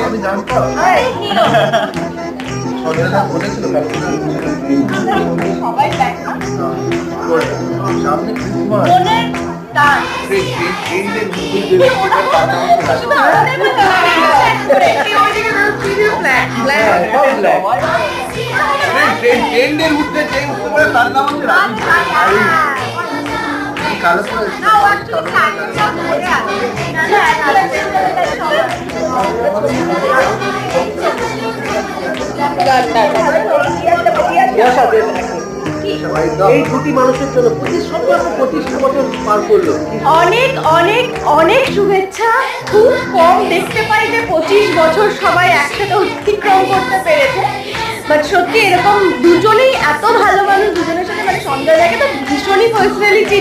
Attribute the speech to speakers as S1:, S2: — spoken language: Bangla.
S1: আমি জানতাম সামনে ট্রেনের উঠতে যে উঠতে পারে তার নাম হচ্ছে কালো এই দুটি মানুষের জন্য 25 বছর পার করলো।
S2: অনেক অনেক অনেক শুভেচ্ছা। খুব কম দেখতে পাই যে 25 বছর সবাই একসাথে অতিক্রম করতে পেরেছে। বাট সত্যি এরকম দুজনেই এত ভালো মানুষ, দুজনের সাথে মানে সঞ্জয় দাকে তো ভীষণই পার্সোনালি চিনি।